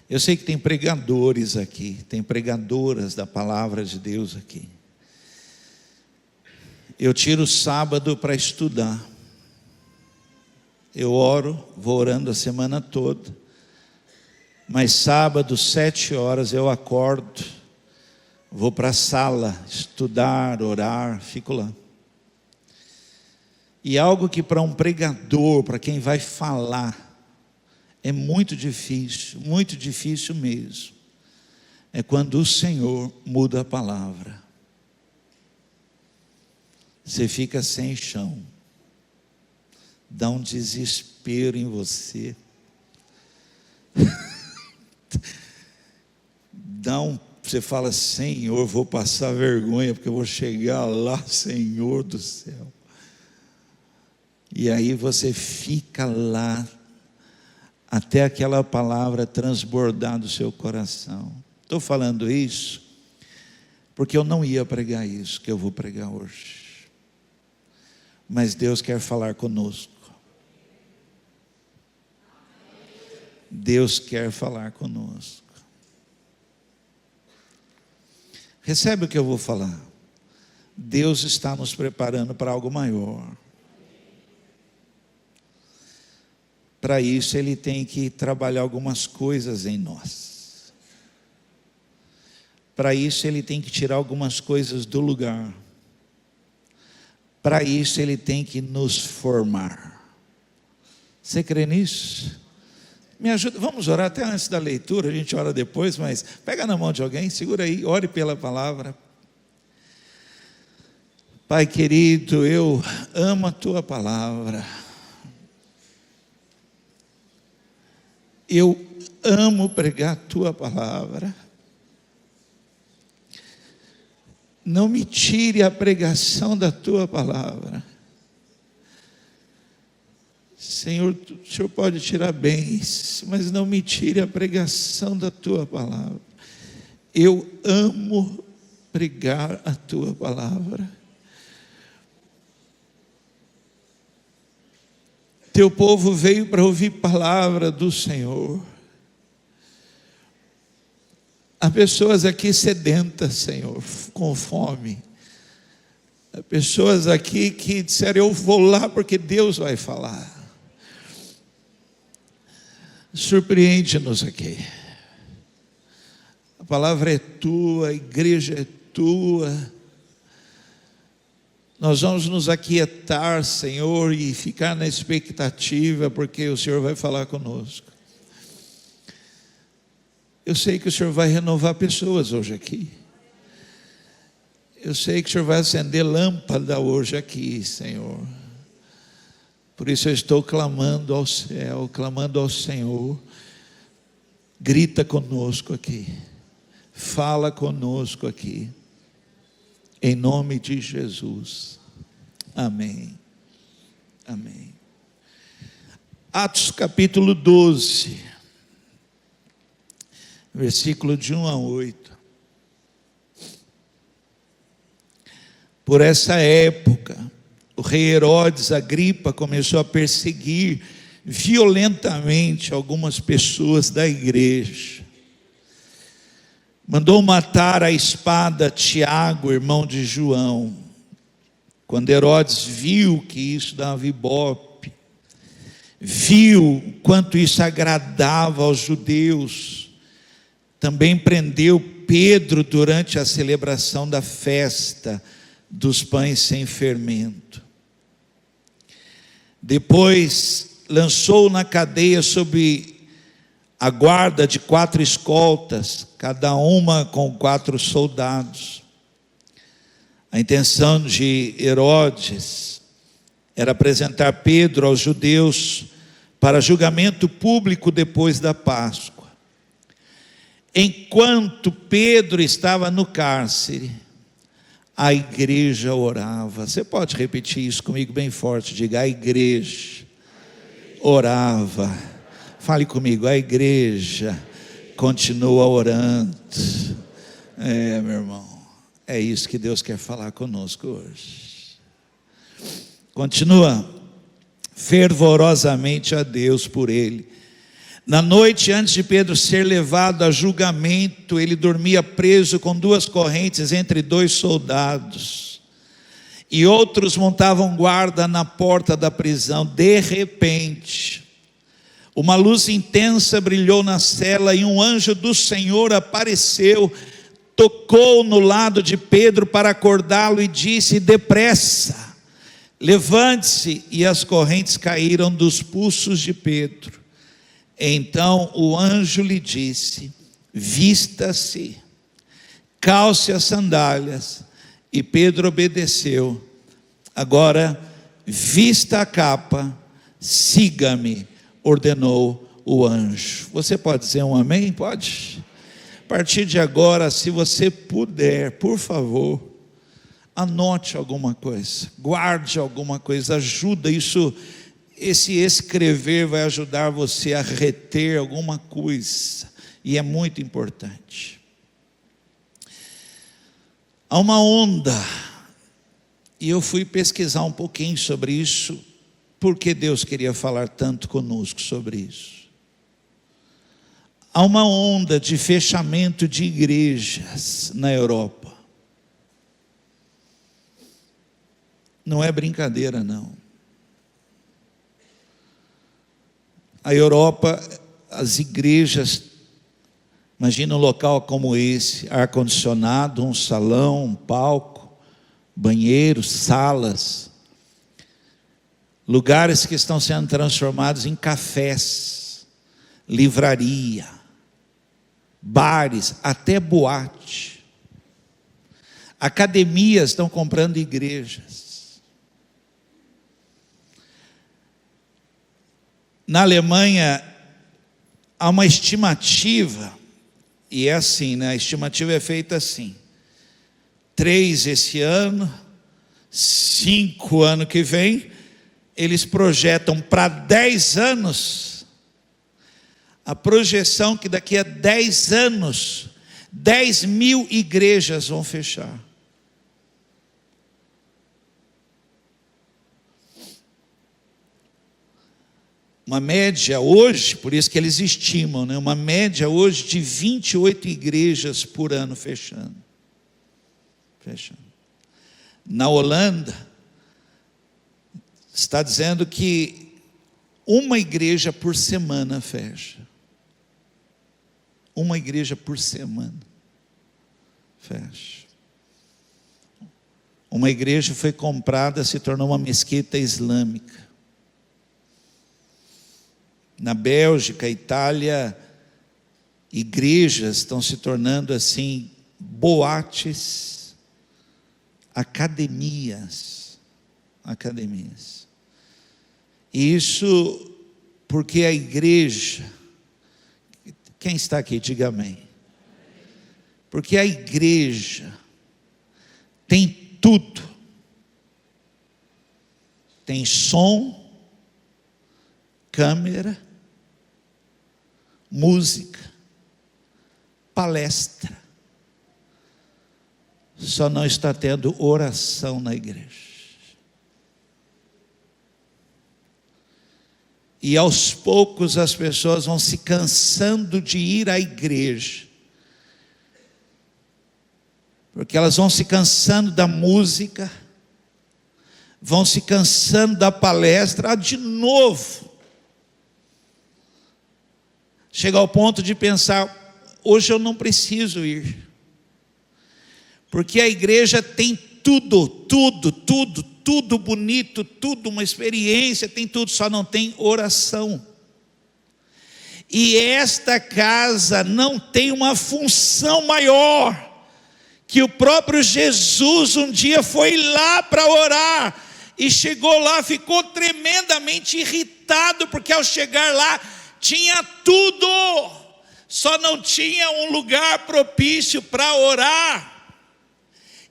Eu sei que tem pregadores aqui, tem pregadoras da palavra de Deus aqui. Eu tiro o sábado para estudar. Eu oro, vou orando a semana toda. Mas sábado, 7 horas, eu acordo, vou para a sala estudar, orar, fico lá. E algo que para um pregador, para quem vai falar, é muito difícil mesmo. É quando o Senhor muda a palavra. Você fica sem chão. Dá um desespero em você. Você fala, Senhor, vou passar vergonha, porque eu vou chegar lá, Senhor do céu. E aí você fica lá, até aquela palavra transbordar do seu coração. Estou falando isso, porque eu não ia pregar isso, que eu vou pregar hoje. Mas Deus quer falar conosco. Deus quer falar conosco. Recebe o que eu vou falar. Deus está nos preparando para algo maior. Para isso Ele tem que trabalhar algumas coisas em nós. Para isso Ele tem que tirar algumas coisas do lugar. Para isso Ele tem que nos formar. Você crê nisso? Me ajuda, vamos orar até antes da leitura, a gente ora depois, mas pega na mão de alguém, segura aí, ore pela palavra. Pai querido, eu amo a Tua palavra. Eu amo pregar a Tua palavra. Não me tire a pregação da Tua palavra. Senhor, o Senhor pode tirar bens, mas não me tire a pregação da Tua palavra. Eu amo pregar a Tua palavra. Teu povo veio para ouvir palavra do Senhor. Há pessoas aqui sedentas, Senhor, com fome. Há pessoas aqui que disseram, eu vou lá porque Deus vai falar. Surpreende-nos aqui. A palavra é Tua, a igreja é Tua. Nós vamos nos aquietar, Senhor, e ficar na expectativa, porque o Senhor vai falar conosco. Eu sei que o Senhor vai renovar pessoas hoje aqui. Eu sei que o Senhor vai acender lâmpada hoje aqui, Senhor. Por isso eu estou clamando ao céu, clamando ao Senhor. Grita conosco aqui. Fala conosco aqui. Em nome de Jesus. Amém. Amém. Atos capítulo 12. Versículo de 1 a 8. Por essa época, o rei Herodes Agripa começou a perseguir violentamente algumas pessoas da igreja. Mandou matar à espada Tiago, irmão de João. Quando Herodes viu que isso dava ibope, viu quanto isso agradava aos judeus, também prendeu Pedro durante a celebração da festa dos pães sem fermento. Depois lançou na cadeia sob a guarda de 4 escoltas, cada uma com 4 soldados. A intenção de Herodes era apresentar Pedro aos judeus para julgamento público depois da Páscoa. Enquanto Pedro estava no cárcere, a igreja orava. Você pode repetir isso comigo bem forte? Diga, a igreja orava. Fale comigo, a igreja continua orando. Meu irmão, é isso que Deus quer falar conosco hoje. Continua fervorosamente a Deus por ele, Na noite antes de Pedro ser levado a julgamento, ele dormia preso com 2 correntes entre 2 soldados. E outros montavam guarda na porta da prisão. De repente, uma luz intensa brilhou na cela e um anjo do Senhor apareceu, tocou no lado de Pedro para acordá-lo e disse: depressa, levante-se. E as correntes caíram dos pulsos de Pedro. Então o anjo lhe disse: vista-se, calce as sandálias. E Pedro obedeceu. Agora vista a capa, siga-me, ordenou o anjo. Você pode dizer um amém? Pode? A partir de agora, se você puder, por favor, anote alguma coisa, guarde alguma coisa, ajuda isso. Esse escrever vai ajudar você a reter alguma coisa, e é muito importante. Há uma onda, e eu fui pesquisar um pouquinho sobre isso, porque Deus queria falar tanto conosco sobre isso. Há uma onda de fechamento de igrejas na Europa. Não é brincadeira, não. A Europa, as igrejas, imagina um local como esse, ar-condicionado, um salão, um palco, banheiros, salas, lugares que estão sendo transformados em cafés, livraria, bares, até boate. Academias estão comprando igrejas. Na Alemanha, há uma estimativa, e é assim, né? A estimativa é feita assim: 3 esse ano, 5 ano que vem. Eles projetam para 10 anos, a projeção que daqui a 10 anos, 10.000 igrejas vão fechar. Uma média hoje, por isso que eles estimam, né? Uma média hoje de 28 igrejas por ano fechando. Na Holanda, está dizendo que uma igreja por semana fecha. Uma igreja por semana fecha. Uma igreja foi comprada, se tornou uma mesquita islâmica. Na Bélgica, Itália, igrejas estão se tornando assim, boates, academias. Isso porque a igreja, quem está aqui, diga amém. Porque a igreja tem tudo. Tem som, câmera, música, palestra. Só não está tendo oração na igreja. E aos poucos as pessoas vão se cansando de ir à igreja, porque elas vão se cansando da música, vão se cansando da palestra. De novo, chega ao ponto de pensar: hoje eu não preciso ir, porque a igreja tem tudo bonito, tudo, uma experiência, tem tudo, só não tem oração. E esta casa não tem uma função maior, que o próprio Jesus um dia foi lá para orar, e chegou lá, ficou tremendamente irritado, porque ao chegar lá, tinha tudo, só não tinha um lugar propício para orar.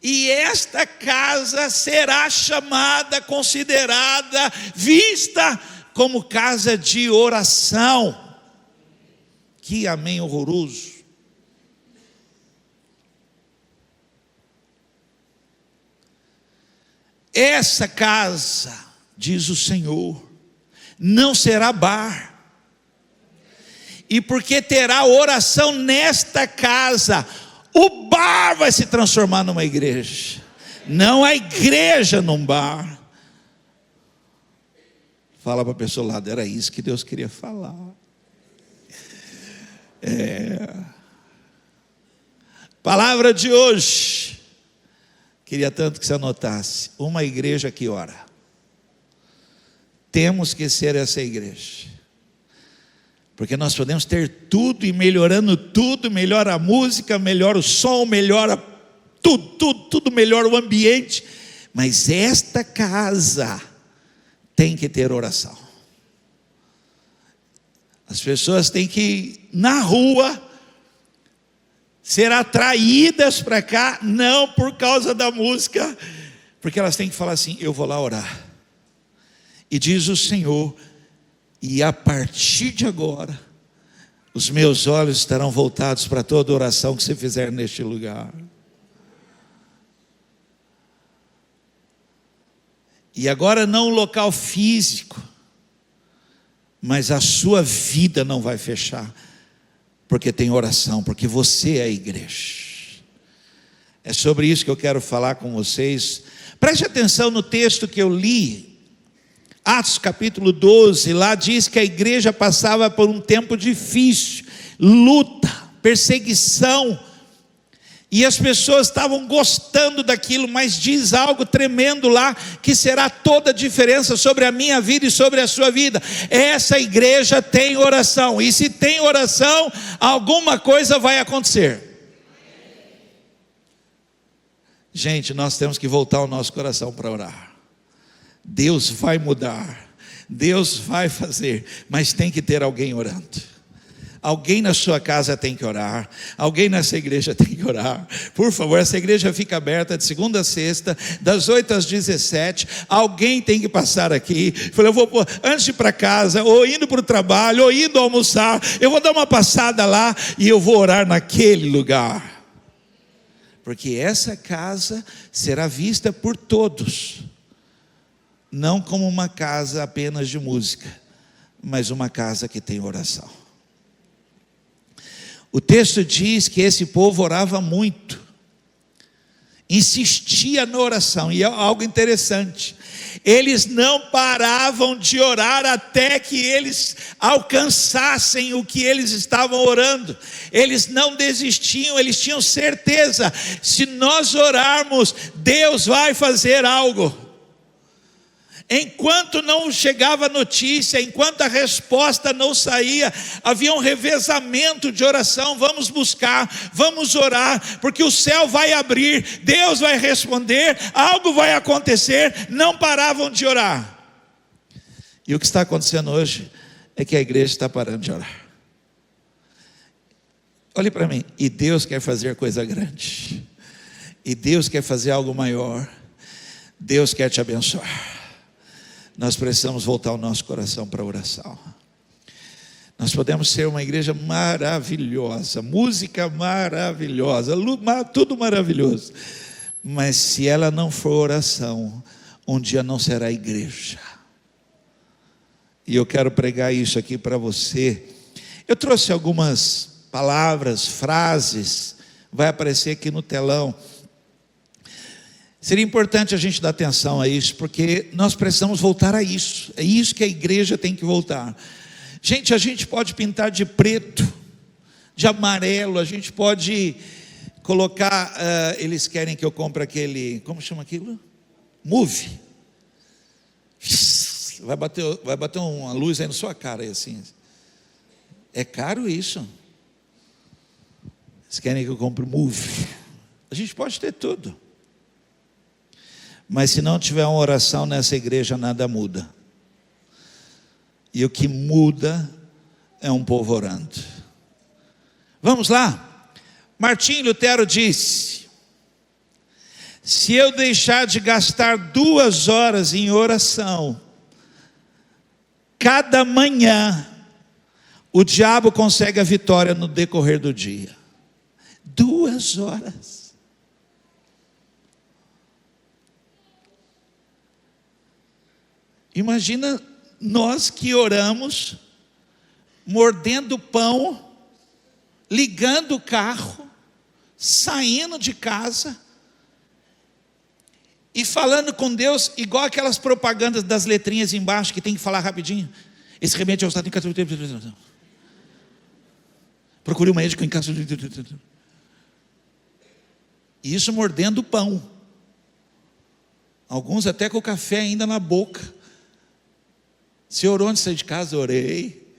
E esta casa será chamada, considerada, vista como casa de oração. Que amém horroroso. Essa casa, diz o Senhor, não será bar. e porque terá oração nesta casa, o bar vai se transformar numa igreja, não a igreja num bar. Fala para a pessoa ao lado, era isso que Deus queria falar. Palavra de hoje, queria tanto que você anotasse: uma igreja que ora. Temos que ser essa igreja, porque nós podemos ter tudo, e melhorando tudo, melhora a música, melhora o som, melhora tudo melhora o ambiente, mas esta casa tem que ter oração. As pessoas têm que ir na rua, ser atraídas para cá, não por causa da música, porque elas têm que falar assim: eu vou lá orar, e diz o Senhor, e a partir de agora, os meus olhos estarão voltados para toda oração que você fizer neste lugar. E agora não o local físico, mas a sua vida não vai fechar, porque tem oração, porque você é a igreja. É sobre isso que eu quero falar com vocês. Preste atenção no texto que eu li, Atos capítulo 12, lá diz que a igreja passava por um tempo difícil, luta, perseguição, e as pessoas estavam gostando daquilo, mas diz algo tremendo lá, que será toda a diferença sobre a minha vida e sobre a sua vida. Essa igreja tem oração, e se tem oração, alguma coisa vai acontecer. Gente, nós temos que voltar o nosso coração para orar. Deus vai mudar, Deus vai fazer, mas tem que ter alguém orando. Alguém na sua casa tem que orar, alguém nessa igreja tem que orar. Por favor, essa igreja fica aberta de segunda a sexta, das 8 às 17. Alguém tem que passar aqui. Falei, eu vou, antes de ir para casa, ou indo para o trabalho, ou indo almoçar, eu vou dar uma passada lá e eu vou orar naquele lugar, porque essa casa será vista por todos, não como uma casa apenas de música, mas uma casa que tem oração. O texto diz que esse povo orava muito, insistia na oração, e é algo interessante, eles não paravam de orar até que eles alcançassem o que eles estavam orando. Eles não desistiam, eles tinham certeza: se nós orarmos, Deus vai fazer algo. Enquanto não chegava a notícia, enquanto a resposta não saía, havia um revezamento de oração. Vamos buscar, vamos orar, porque o céu vai abrir, Deus vai responder, algo vai acontecer. Não paravam de orar. E o que está acontecendo hoje é que a igreja está parando de orar. Olhe para mim, e Deus quer fazer coisa grande, e Deus quer fazer algo maior, Deus quer te abençoar. Nós precisamos voltar o nosso coração para a oração. Nós podemos ser uma igreja maravilhosa, música maravilhosa, tudo maravilhoso, mas se ela não for oração, um dia não será igreja. E eu quero pregar isso aqui para você. Eu trouxe algumas palavras, frases, vai aparecer aqui no telão. Seria importante a gente dar atenção a isso, porque nós precisamos voltar a isso. É isso que a igreja tem que voltar. Gente, a gente pode pintar de preto, de amarelo, a gente pode colocar, eles querem que eu compre aquele, como chama aquilo? Move. Vai bater uma luz aí na sua cara, aí assim. É caro isso. Eles querem que eu compre Move. A gente pode ter tudo, mas se não tiver uma oração nessa igreja, nada muda. E o que muda é um povo orando. Vamos lá. Martim Lutero disse: se eu deixar de gastar 2 horas em oração cada manhã, o diabo consegue a vitória no decorrer do dia. 2 horas. Imagina nós que oramos mordendo pão, ligando o carro, saindo de casa e falando com Deus, igual aquelas propagandas das letrinhas embaixo que tem que falar rapidinho. Esse remédio é usado em casa. Procure um médico em casa. Isso mordendo o pão. Alguns até com o café ainda na boca. Você orou antes de sair de casa? Orei.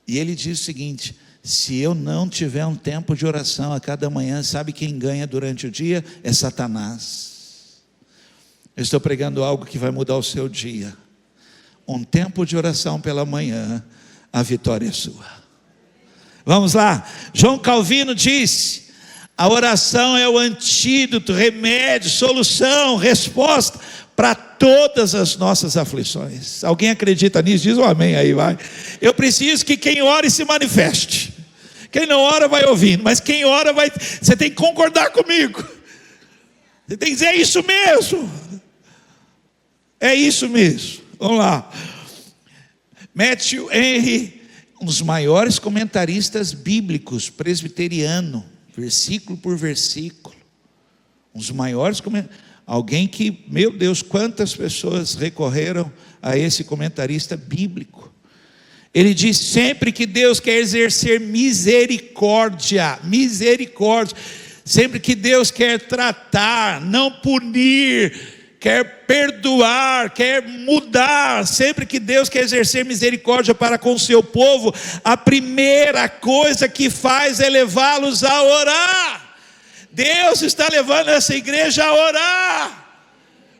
E ele diz o seguinte: se eu não tiver um tempo de oração a cada manhã, sabe quem ganha durante o dia? É Satanás. Eu estou pregando algo que vai mudar o seu dia. Um tempo de oração pela manhã, a vitória é sua. Vamos lá. João Calvino disse: a oração é o antídoto, remédio, solução, resposta para todas as nossas aflições. Alguém acredita nisso? Diz um amém aí, vai. Eu preciso que quem ore se manifeste. Quem não ora vai ouvindo, mas quem ora vai. Você tem que concordar comigo. Você tem que dizer: é isso mesmo. É isso mesmo. Vamos lá. Matthew Henry, um dos maiores comentaristas bíblicos, presbiteriano, versículo por versículo. Um dos maiores comentaristas. Alguém que, meu Deus, quantas pessoas recorreram a esse comentarista bíblico. Ele diz: sempre que Deus quer exercer misericórdia, sempre que Deus quer tratar, não punir, quer perdoar, quer mudar, sempre que Deus quer exercer misericórdia para com o seu povo, a primeira coisa que faz é levá-los a orar. Deus está levando essa igreja a orar,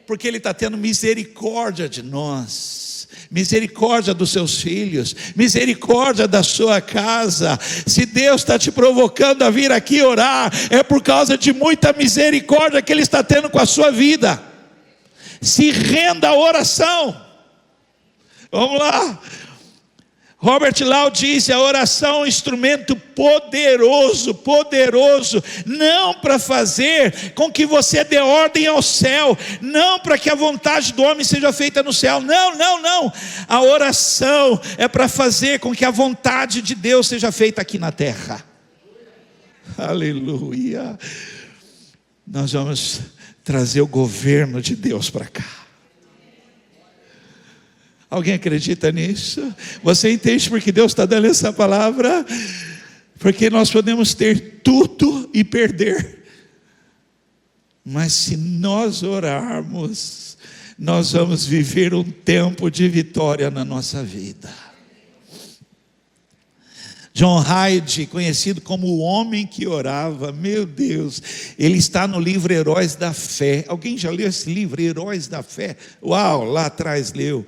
porque Ele está tendo misericórdia de nós, misericórdia dos seus filhos, misericórdia da sua casa. Se Deus está te provocando a vir aqui orar, é por causa de muita misericórdia que Ele está tendo com a sua vida. Se renda à oração. Vamos lá. Robert Lau disse: a oração é um instrumento poderoso, não para fazer com que você dê ordem ao céu, não para que a vontade do homem seja feita no céu, não, a oração é para fazer com que a vontade de Deus seja feita aqui na terra. Aleluia. Nós vamos trazer o governo de Deus para cá. Alguém acredita nisso? Você entende porque Deus está dando essa palavra? Porque nós podemos ter tudo e perder, mas se nós orarmos, nós vamos viver um tempo de vitória na nossa vida. John Hyde, conhecido como o homem que orava, meu Deus, ele está no livro Heróis da Fé. Alguém já leu esse livro, Heróis da Fé? Uau, lá atrás leu.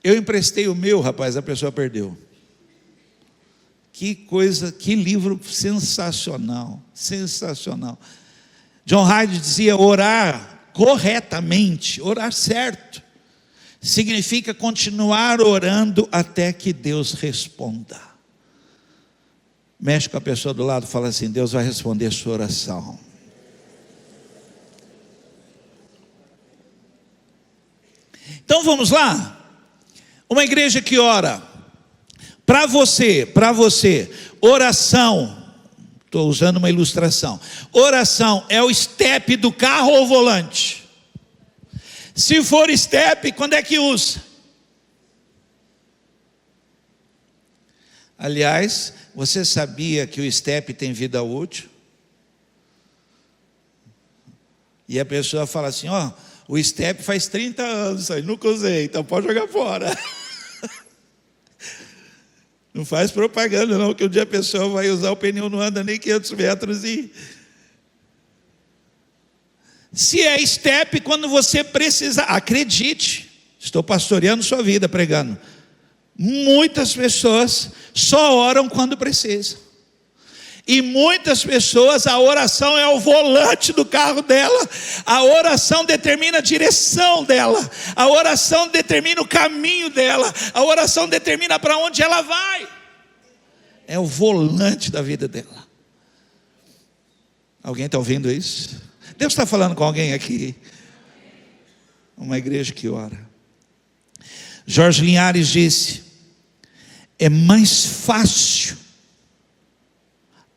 Eu emprestei o meu, rapaz, a pessoa perdeu. Que coisa, que livro sensacional. John Hyde dizia: orar corretamente, orar certo, significa continuar orando até que Deus responda. Mexe com a pessoa do lado e fala assim: Deus vai responder a sua oração. Então vamos lá. Uma igreja que ora. Para você, oração, estou usando uma ilustração. Oração é o step do carro ou volante? Se for step, quando é que usa? Aliás, você sabia que o step tem vida útil? E a pessoa fala assim: ó, o step faz 30 anos, aí nunca usei, então pode jogar fora. Não faz propaganda não, que um dia a pessoa vai usar o pneu, não anda nem 500 metros e... Se é step, quando você precisa, acredite, estou pastoreando sua vida, pregando. Muitas pessoas só oram quando precisam. E muitas pessoas, a oração é o volante do carro dela. A oração determina a direção dela. A oração determina o caminho dela. A oração determina para onde ela vai. É o volante da vida dela. Alguém está ouvindo isso? Deus está falando com alguém aqui. Uma igreja que ora. Jorge Linhares disse: é mais fácil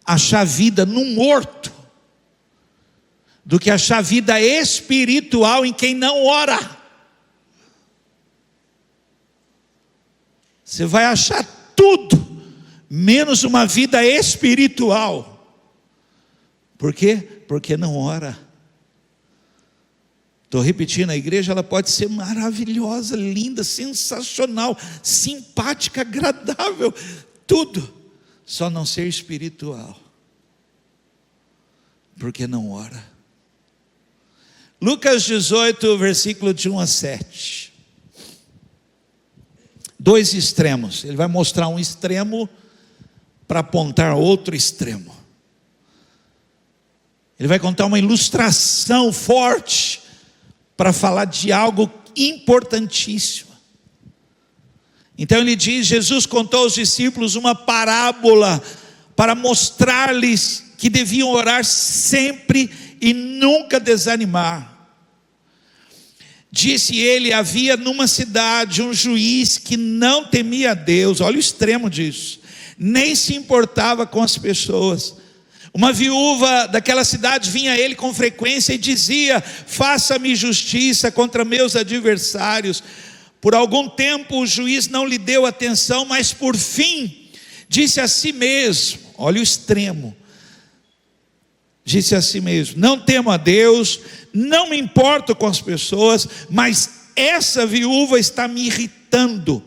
achar vida num morto do que achar vida espiritual em quem não ora. Você vai achar tudo menos uma vida espiritual. Por quê? Porque não ora. Estou repetindo, a igreja ela pode ser maravilhosa, linda, sensacional, simpática, agradável, tudo, só não ser espiritual, porque não ora. Lucas 18, versículo de 1 a 7. Dois extremos. Ele vai mostrar um extremo para apontar outro extremo. Ele vai contar uma ilustração forte para falar de algo importantíssimo. Então ele diz: Jesus contou aos discípulos uma parábola para mostrar-lhes que deviam orar sempre e nunca desanimar. Disse ele: havia numa cidade um juiz que não temia a Deus. Olha o extremo disso. Nem se importava com as pessoas. Uma viúva daquela cidade vinha a ele com frequência e dizia: faça-me justiça contra meus adversários. Por algum tempo o juiz não lhe deu atenção, mas por fim disse a si mesmo, olha o extremo, disse a si mesmo: não temo a Deus, não me importo com as pessoas, mas essa viúva está me irritando.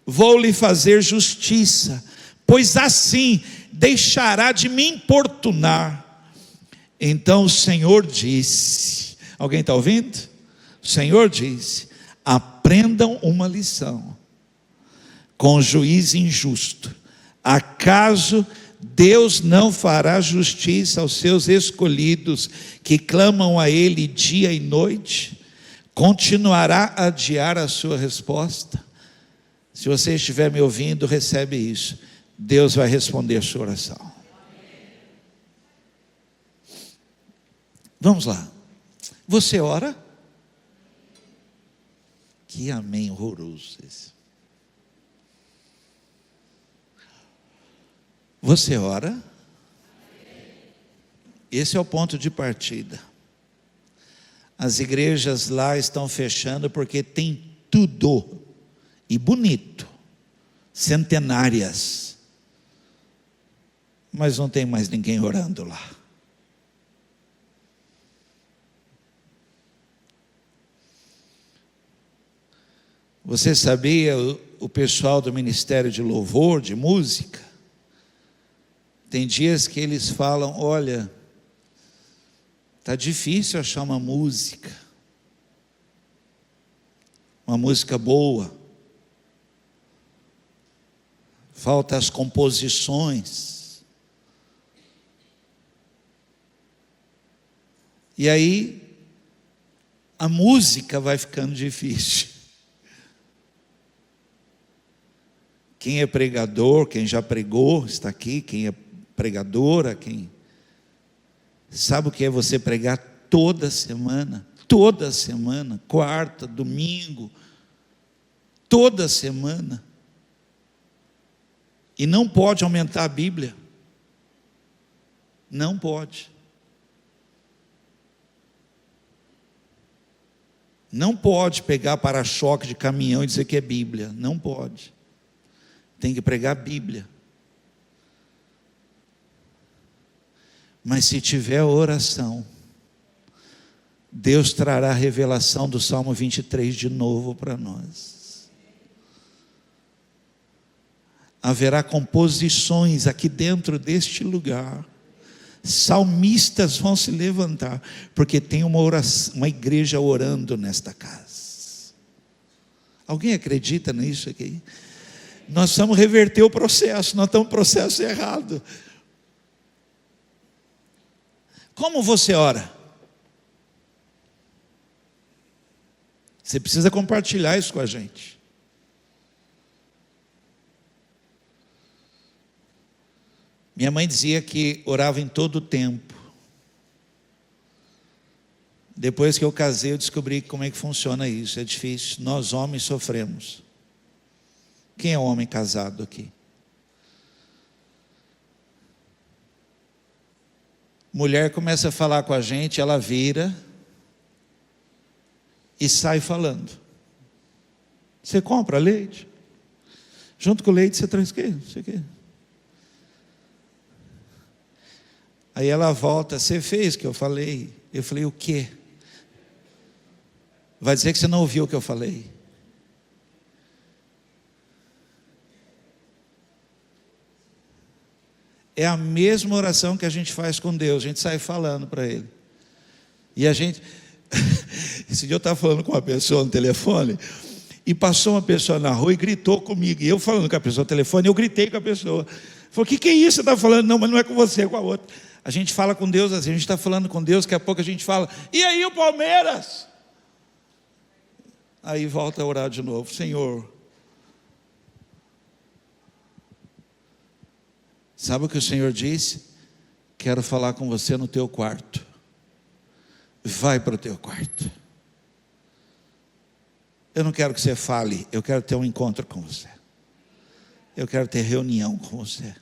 Vou lhe fazer justiça, pois assim deixará de me importunar. Então o Senhor disse, alguém está ouvindo? O Senhor disse: aprendam uma lição com o juiz injusto. Acaso Deus não fará justiça aos seus escolhidos, que clamam a Ele dia e noite? Continuará a adiar a sua resposta? Se você estiver me ouvindo, recebe isso. Deus vai responder a sua oração. Vamos lá. Você ora? Que amém horroroso esse. Você ora? Esse é o ponto de partida. As igrejas lá estão fechando porque tem tudo, e bonito, centenárias, mas não tem mais ninguém orando lá. Você sabia, o pessoal do Ministério de Louvor, de música, tem dias que eles falam: olha, está difícil achar uma música boa, falta as composições. E aí a música vai ficando difícil. Quem é pregador, quem já pregou, está aqui. Quem é pregadora, quem sabe o que é você pregar toda semana, quarta, domingo, toda semana, e não pode aumentar a Bíblia, não pode. Não pode pegar para-choque de caminhão e dizer que é Bíblia, não pode. Tem que pregar a Bíblia. Mas se tiver oração, Deus trará a revelação do Salmo 23 de novo para nós. Haverá composições aqui dentro deste lugar. Salmistas vão se levantar, porque tem uma igreja orando nesta casa. Alguém acredita nisso aqui? Nós precisamos reverter o processo, nós estamos no processo errado. Como você ora? Você precisa compartilhar isso com a gente. Minha mãe dizia que orava em todo o tempo. Depois que eu casei, eu descobri como é que funciona isso. É difícil, nós homens sofremos. Quem é o homem casado aqui? Mulher começa a falar com a gente, ela vira e sai falando. Você compra leite? Junto com o leite você traz o quê? Não sei o quê. Aí ela volta, você fez o que eu falei? Eu falei, o quê? Vai dizer que você não ouviu o que eu falei. É a mesma oração que a gente faz com Deus, a gente sai falando para Ele. E a gente, esse dia eu estava falando com uma pessoa no telefone, e passou uma pessoa na rua e gritou comigo, e eu falando com a pessoa no telefone, eu gritei com a pessoa. Falei, o que é isso que você está falando? Não, mas não é com você, é com a outra. A gente fala com Deus assim, a gente está falando com Deus, daqui a pouco a gente fala, e aí o Palmeiras? Aí volta a orar de novo, Senhor, sabe o que o Senhor disse? Quero falar com você no teu quarto. Vai para o teu quarto. Eu não quero que você fale, eu quero ter um encontro com você. Eu quero ter reunião com você.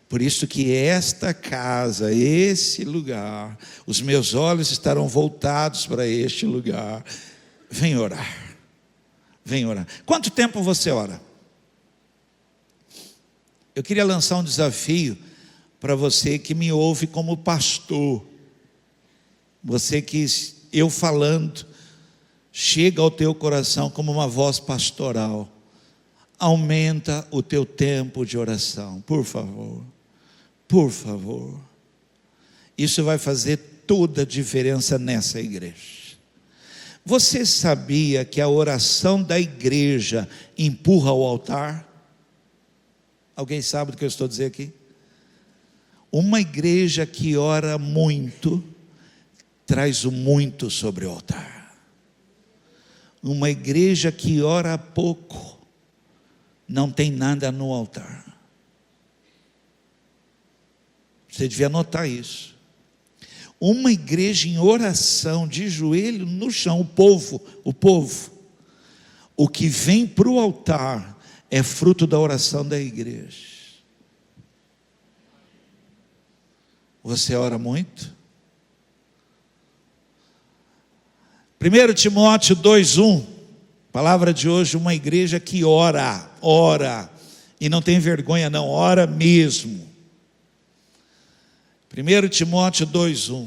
Por isso que esta casa, esse lugar, os meus olhos estarão voltados para este lugar. Vem orar. Vem orar. Quanto tempo você ora? Eu queria lançar um desafio para você que me ouve como pastor. Você que eu falando chega ao teu coração como uma voz pastoral. Aumenta o teu tempo de oração, por favor. Por favor. Isso vai fazer toda a diferença nessa igreja. Você sabia que a oração da igreja empurra ao altar? Alguém sabe do que eu estou dizendo aqui? Uma igreja que ora muito, traz o muito sobre o altar. Uma igreja que ora pouco, não tem nada no altar. Você devia anotar isso. Uma igreja em oração, de joelho no chão, o povo, o que vem para o altar é fruto da oração da igreja. Você ora muito? 1 Timóteo 2:1, palavra de hoje, uma igreja que ora, e não tem vergonha não, ora mesmo. 1 Timóteo 2:1.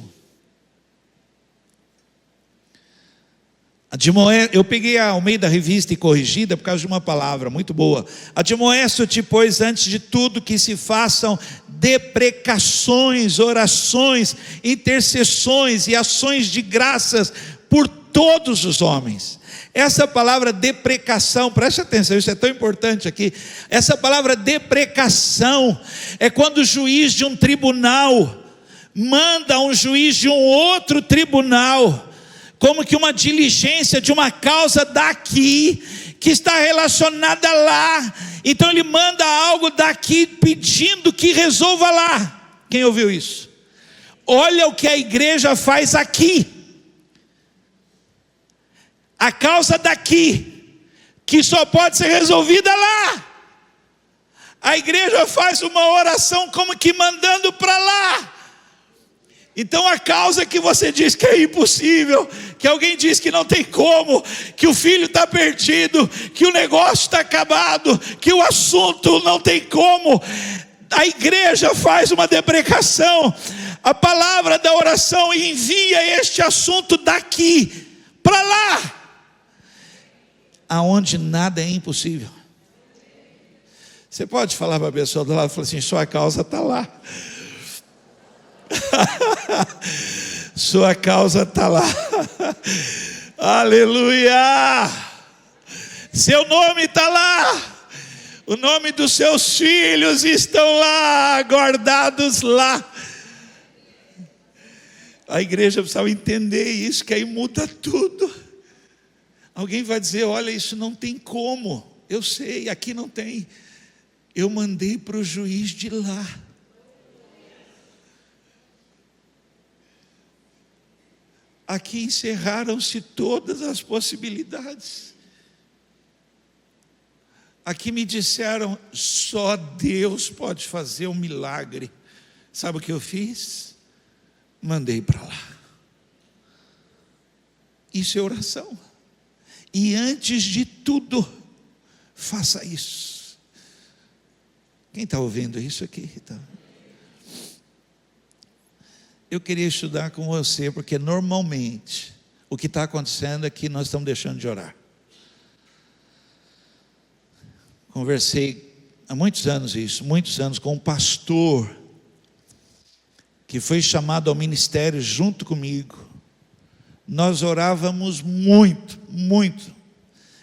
Eu peguei a Almeida Revista e Corrigida por causa de uma palavra muito boa. Admoesto-te, pois, antes de tudo, que se façam deprecações, orações, intercessões e ações de graças por todos os homens. Essa palavra deprecação, preste atenção, isso é tão importante aqui. Essa palavra deprecação é quando o juiz de um tribunal manda um juiz de um outro tribunal, como que uma diligência de uma causa daqui, que está relacionada lá. Então ele manda algo daqui pedindo que resolva lá. Quem ouviu isso? Olha o que a igreja faz aqui. A causa daqui, que só pode ser resolvida lá. A igreja faz uma oração como que mandando para lá. Então a causa que você diz que é impossível, que alguém diz que não tem como, que o filho está perdido, que o negócio está acabado, que o assunto não tem como, a igreja faz uma deprecação. A palavra da oração envia este assunto daqui para lá, aonde nada é impossível. Você pode falar para a pessoa do lado e falar assim: sua causa está lá. Sua causa está lá. Aleluia. Seu nome está lá. O nome dos seus filhos estão lá, guardados lá. A igreja precisava entender isso, que aí muda tudo. Alguém vai dizer: olha, isso não tem como. Eu sei, aqui não tem. Eu mandei para o juiz de lá. Aqui encerraram-se todas as possibilidades. Aqui me disseram, só Deus pode fazer um milagre. Sabe o que eu fiz? Mandei para lá. Isso é oração. E antes de tudo, faça isso. Quem está ouvindo isso aqui? Tá? Eu queria estudar com você, porque normalmente o que está acontecendo é que nós estamos deixando de orar. Conversei há muitos anos com um pastor que foi chamado ao ministério junto comigo. Nós orávamos muito, muito.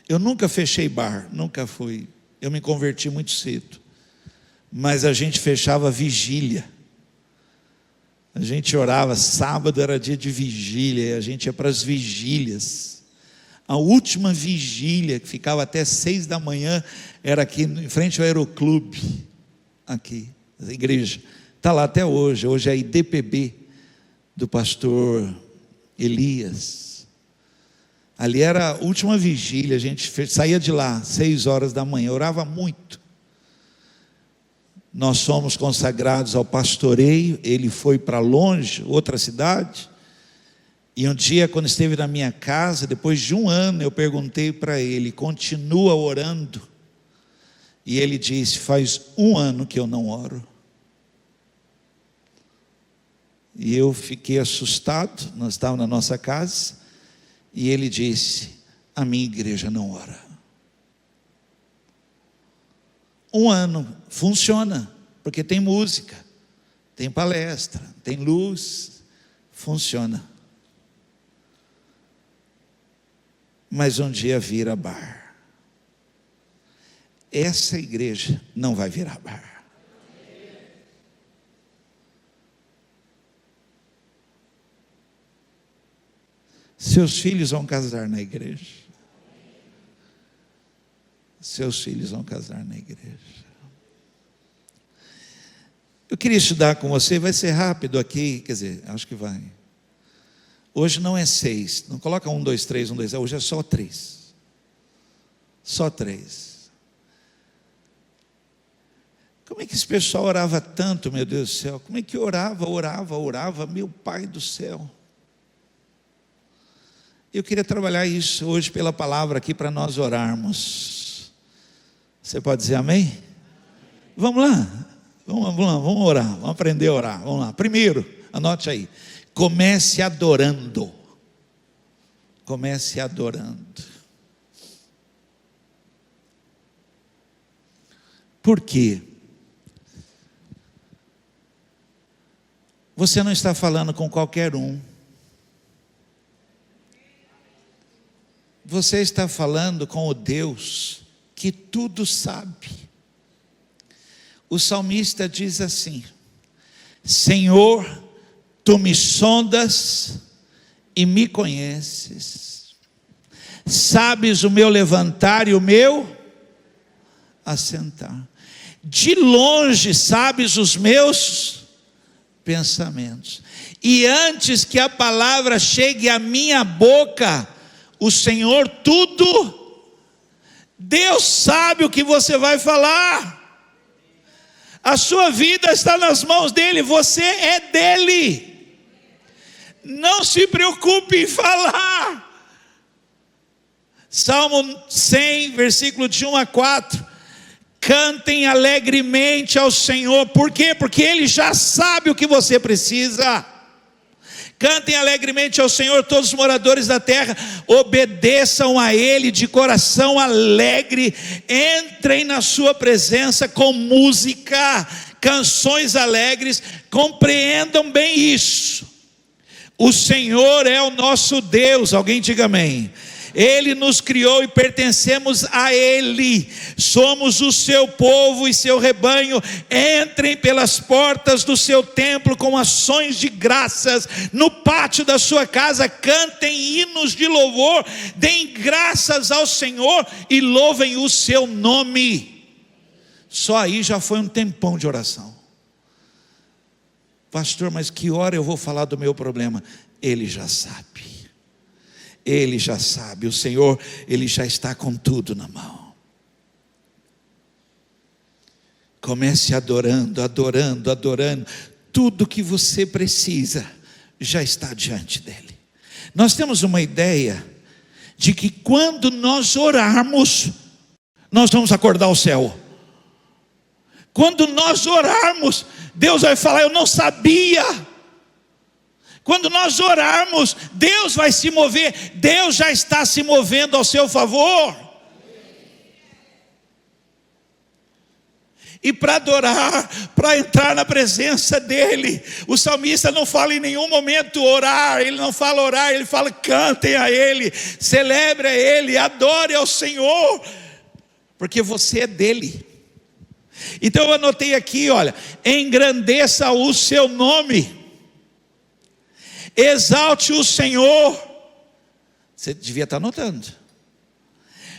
Eu nunca fechei bar, nunca fui. Eu me converti muito cedo. Mas a gente fechava vigília. A gente orava, sábado era dia de vigília, e a gente ia para as vigílias. A última vigília, que ficava até 6 da manhã, era aqui em frente ao Aeroclube, aqui, a igreja. Está lá até hoje. Hoje é a IDPB do pastor Elias. Ali era a última vigília, a gente saía de lá 6 horas da manhã, orava muito. Nós somos consagrados ao pastoreio. Ele foi para longe, outra cidade, e um dia, quando esteve na minha casa, depois de 1 ano, eu perguntei para ele: continua orando? E ele disse: faz 1 ano que eu não oro. E eu fiquei assustado. Nós estávamos na nossa casa, e ele disse: a minha igreja não ora. 1 ano, funciona, porque tem música, tem palestra, tem luz, funciona. Mas um dia vira bar. Essa igreja não vai virar bar. Seus filhos vão casar na igreja. Seus filhos vão casar na igreja. Eu queria estudar com você, vai ser rápido aqui, quer dizer, acho que vai. Hoje não é 6, não coloca 1, 2, 3, 1, 2, hoje é só 3. Só 3. Como é que esse pessoal orava tanto, meu Deus do céu? Como é que orava, meu Pai do céu? Eu queria trabalhar isso hoje pela palavra aqui para nós orarmos. Você pode dizer amém? Vamos lá, vamos orar, vamos aprender a orar. Vamos lá. Primeiro, anote aí. Comece adorando. Comece adorando. Por quê? Você não está falando com qualquer um. Você está falando com o Deus que tudo sabe. O salmista diz assim: Senhor, Tu me sondas e me conheces, sabes o meu levantar e o meu assentar, de longe sabes os meus pensamentos, e antes que a palavra chegue à minha boca, o Senhor tudo, Deus sabe o que você vai falar. A sua vida está nas mãos dele, você é dele. Não se preocupe em falar. Salmo 100, versículo de 1 a 4. Cantem alegremente ao Senhor. Por quê? Porque Ele já sabe o que você precisa. Cantem alegremente ao Senhor todos os moradores da terra, obedeçam a Ele de coração alegre, entrem na sua presença com música, canções alegres, compreendam bem isso. O Senhor é o nosso Deus, alguém diga amém. Ele nos criou e pertencemos a Ele, somos o seu povo e seu rebanho. Entrem pelas portas do seu templo com ações de graças, no pátio da sua casa cantem hinos de louvor, deem graças ao Senhor e louvem o seu nome. Só aí já foi um tempão de oração. Pastor, mas que hora eu vou falar do meu problema? Ele já sabe. Ele já sabe, o Senhor, Ele já está com tudo na mão. Comece adorando, adorando, adorando. Tudo que você precisa já está diante dele. Nós temos uma ideia de que quando nós orarmos, nós vamos acordar o céu. Quando nós orarmos, Deus vai falar: eu não sabia. Quando nós orarmos, Deus vai se mover. Deus já está se movendo ao seu favor. E para adorar, para entrar na presença dEle, o salmista não fala em nenhum momento orar, ele não fala orar, ele fala cantem a Ele, celebre a Ele, adore ao Senhor, porque você é dEle. Então eu anotei aqui, olha, engrandeça o seu nome, exalte o Senhor. Você devia estar anotando.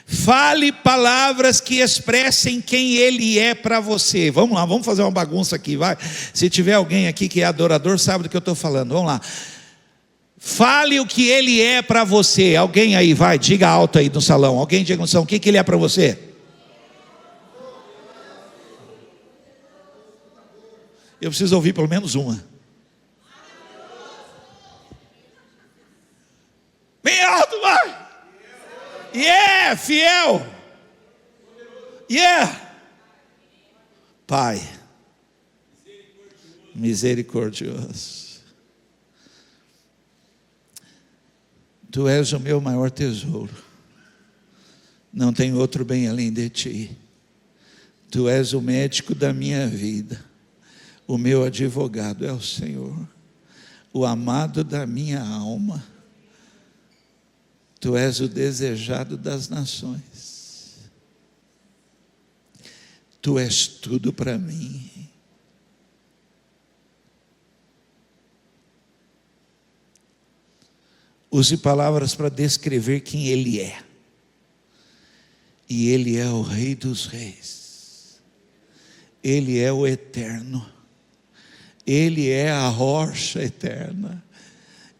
Fale palavras que expressem quem Ele é para você. Vamos lá, vamos fazer uma bagunça aqui, vai. Se tiver alguém aqui que é adorador, sabe do que eu estou falando. Vamos lá. Fale o que Ele é para você. Alguém aí, vai, diga alto aí no salão. Alguém diga no salão, o que Ele é para você? Eu preciso ouvir pelo menos uma. Bem alto, vai. Yeah, fiel. Yeah. Pai misericordioso. Tu és o meu maior tesouro. Não tem outro bem além de ti. Tu és o médico da minha vida. O meu advogado é o Senhor. O amado da minha alma. Tu és o desejado das nações. Tu és tudo para mim. Use palavras para descrever quem Ele é. E Ele é o Rei dos Reis. Ele é o Eterno. Ele é a rocha eterna.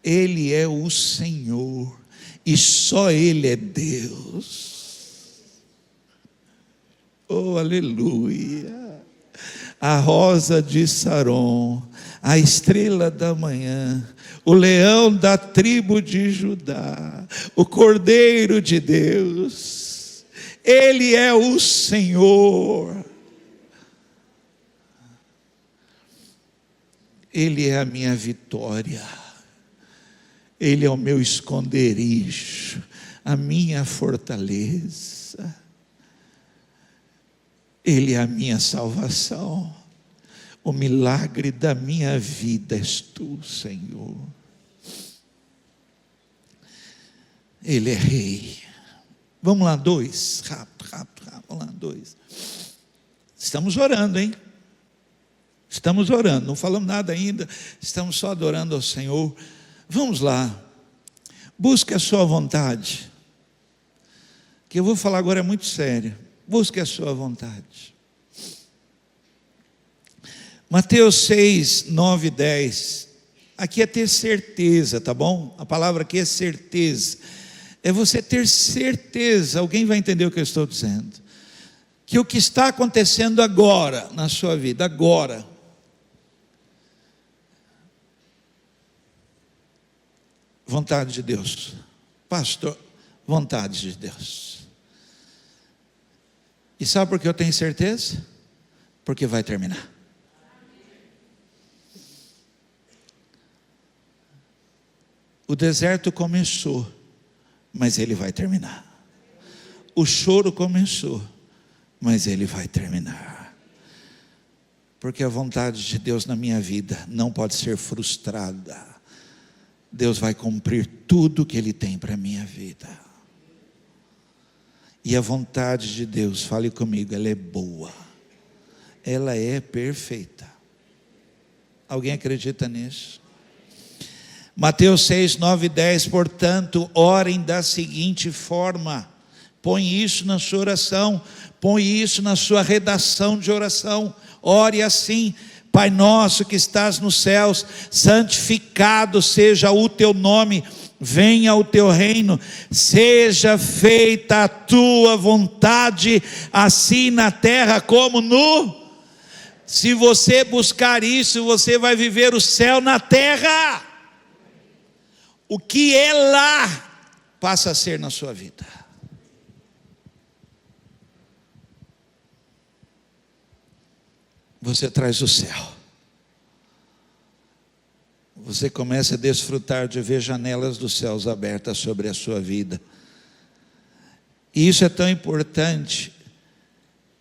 Ele é o Senhor. E só Ele é Deus. Oh, aleluia. A rosa de Saron, a estrela da manhã, o leão da tribo de Judá, o Cordeiro de Deus. Ele é o Senhor. Ele é a minha vitória. Ele é o meu esconderijo, a minha fortaleza. Ele é a minha salvação. O milagre da minha vida és tu, Senhor. Ele é rei. Vamos lá, 2. Rápido. Vamos lá, 2. Estamos orando, hein? Estamos orando, não falamos nada ainda. Estamos só adorando ao Senhor. Vamos lá, busque a sua vontade, que eu vou falar agora é muito sério. Busque a sua vontade. Mateus 6, 9 e 10, aqui é ter certeza, tá bom? A palavra aqui é certeza, é você ter certeza, alguém vai entender o que eu estou dizendo, que o que está acontecendo agora, na sua vida, agora, vontade de Deus. Pastor, vontade de Deus. E sabe por que eu tenho certeza? Porque vai terminar. O deserto começou, mas ele vai terminar. O choro começou, mas ele vai terminar. Porque a vontade de Deus na minha vida não pode ser frustrada. Deus vai cumprir tudo que Ele tem para a minha vida. E a vontade de Deus, fale comigo, ela é boa. Ela é perfeita. Alguém acredita nisso? Mateus 6, 9 e 10, portanto, orem da seguinte forma. Põe isso na sua oração, põe isso na sua redação de oração. Ore assim: Pai nosso que estás nos céus, santificado seja o teu nome, venha o teu reino, seja feita a tua vontade, assim na terra como no... Se você buscar isso, você vai viver o céu na terra. O que é lá, passa a ser na sua vida. Você traz o céu. Você começa a desfrutar de ver janelas dos céus abertas sobre a sua vida. E isso é tão importante.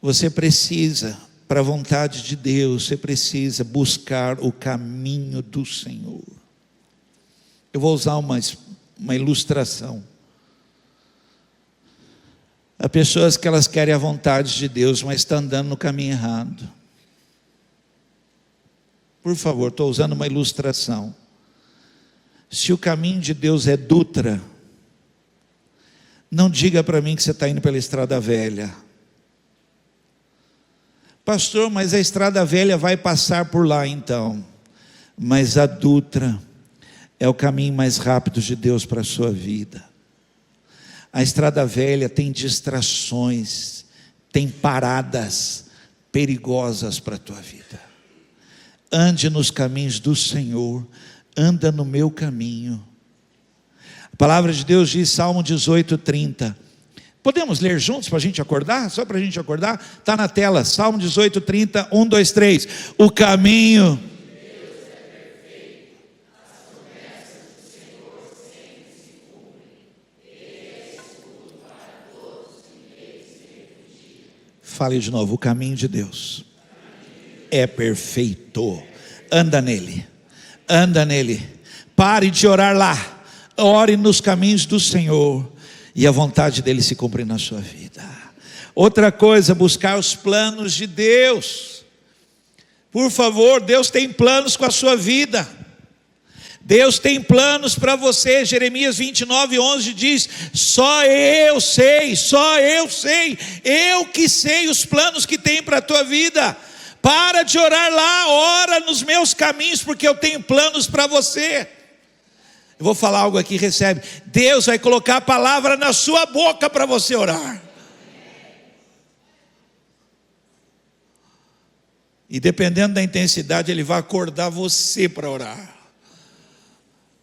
Você precisa, para a vontade de Deus, você precisa buscar o caminho do Senhor. Eu vou usar uma ilustração. Há pessoas que elas querem a vontade de Deus, mas estão andando no caminho errado. Por favor, estou usando uma ilustração. Se o caminho de Deus é Dutra, não diga para mim que você está indo pela estrada velha. Pastor, mas a estrada velha vai passar por lá então. Mas a Dutra é o caminho mais rápido de Deus para a sua vida. A estrada velha tem distrações, tem paradas perigosas para a tua vida. Ande nos caminhos do Senhor, anda no meu caminho. A palavra de Deus diz, Salmo 18:30. Podemos ler juntos para a gente acordar? Só para a gente acordar? Está na tela, Salmo 18:30, 1, 2, 3. O caminho fale de novo, o caminho de Deus é perfeito. Anda nele, anda nele. Pare de orar lá, ore nos caminhos do Senhor, e a vontade dele se cumpre na sua vida. Outra coisa, buscar os planos de Deus. Por favor, Deus tem planos com a sua vida. Deus tem planos para você. Jeremias 29:11 diz, só eu sei, eu que sei os planos que tem para a tua vida. Para de orar lá, ora nos meus caminhos, porque eu tenho planos para você. Eu vou falar algo aqui, recebe. Deus vai colocar a palavra na sua boca para você orar. E dependendo da intensidade, Ele vai acordar você para orar.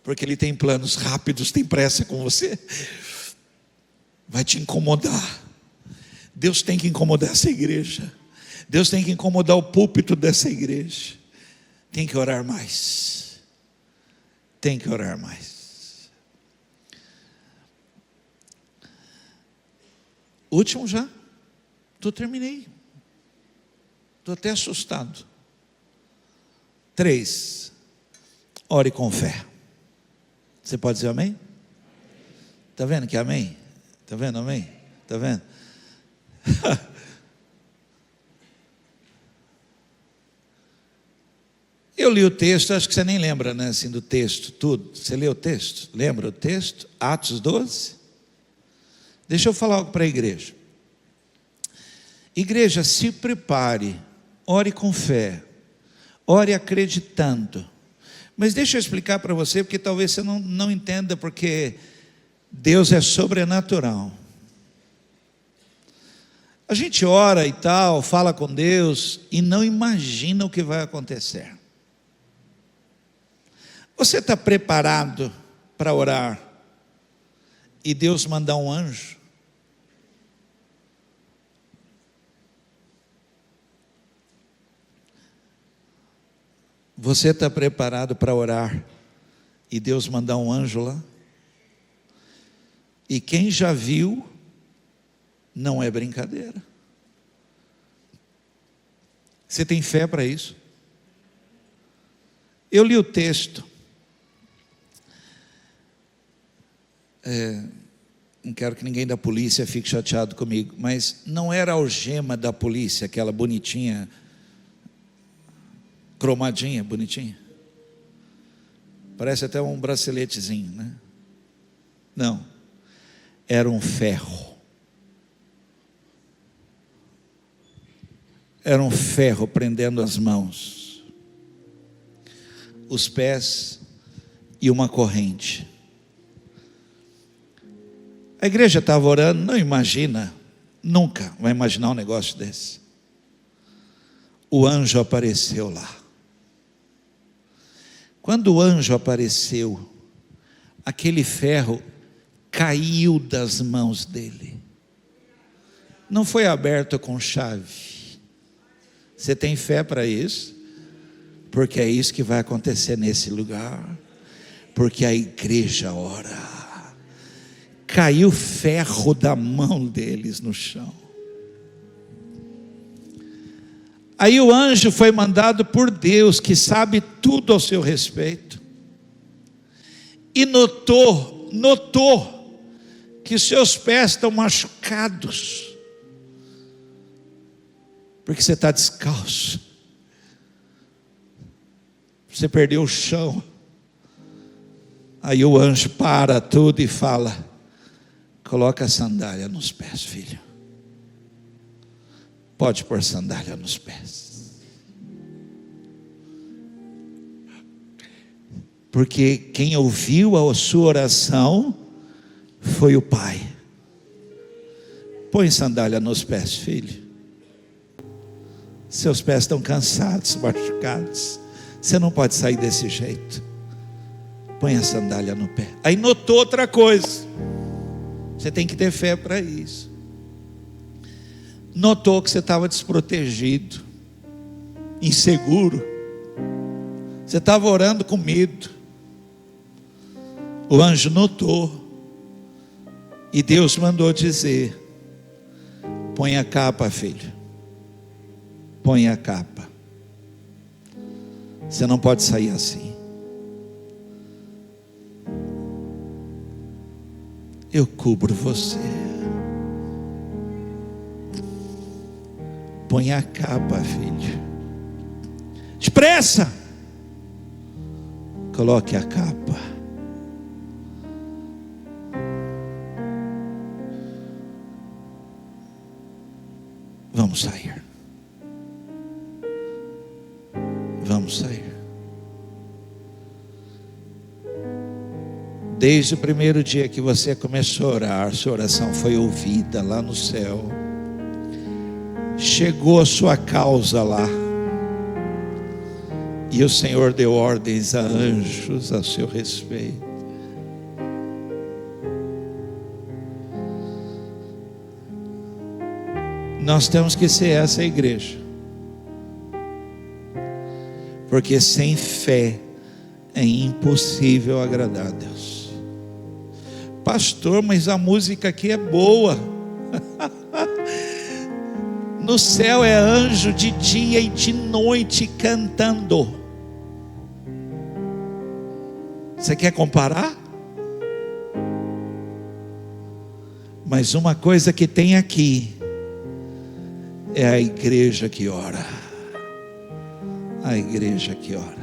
Porque Ele tem planos rápidos, tem pressa com você. Vai te incomodar. Deus tem que incomodar essa igreja. Deus tem que incomodar o púlpito dessa igreja. Tem que orar mais. Tem que orar mais. Último já. Terminei. Estou até assustado. 3. Ore com fé. Você pode dizer amém? Está vendo que é amém? Está vendo amém? Está vendo? Eu li o texto, acho que você nem lembra, né, assim, do texto, tudo. Você leu o texto? Lembra o texto? Atos 12? Deixa eu falar algo para a igreja. Igreja, se prepare, ore com fé, ore acreditando. Mas deixa eu explicar para você, porque talvez você não entenda, porque Deus é sobrenatural. A gente ora e tal, fala com Deus, e não imagina o que vai acontecer. Você está preparado para orar e Deus mandar um anjo? Você está preparado para orar e Deus mandar um anjo lá? E quem já viu, não é brincadeira. Você tem fé para isso? Eu li o texto. Não quero que ninguém da polícia fique chateado comigo, mas não era a algema da polícia, aquela bonitinha, cromadinha, bonitinha. Parece até um braceletezinho, né? Não, era um ferro. Era um ferro prendendo as mãos, os pés e uma corrente. A igreja estava orando, não imagina, nunca vai imaginar um negócio desse. o anjo apareceu lá. Quando o anjo apareceu, aquele ferro caiu das mãos dele. Não foi aberto com chave. Você tem fé para isso? Porque é isso que vai acontecer nesse lugar. Porque a igreja ora. Caiu ferro da mão deles no chão. Aí o anjo foi mandado por Deus, que sabe tudo ao seu respeito, e notou que os seus pés estão machucados, porque você está descalço, você perdeu o chão. Aí o anjo para tudo e fala: coloca a sandália nos pés, filho. Pode pôr sandália nos pés. Porque quem ouviu a sua oração foi o Pai. Põe sandália nos pés, filho. Seus pés estão cansados, machucados. Você não pode sair desse jeito. Põe a sandália no pé. Aí notou outra coisa. Você tem que ter fé para isso. Notou que você estava desprotegido, inseguro. Você estava orando com medo. O anjo notou. E Deus mandou dizer: põe a capa, filho. Põe a capa. Você não pode sair assim. Eu cubro você. Põe a capa, filho. Depressa. Coloque a capa. Vamos sair. Vamos sair. Desde o primeiro dia que você começou a orar, sua oração foi ouvida lá no céu. Chegou a sua causa lá. E o Senhor deu ordens a anjos a seu respeito. Nós temos que ser essa igreja. Porque sem fé é impossível agradar a Deus. Pastor, mas a música aqui é boa. No céu é anjo de dia e de noite cantando. Você quer comparar? Mas uma coisa que tem aqui é a igreja que ora. A igreja que ora.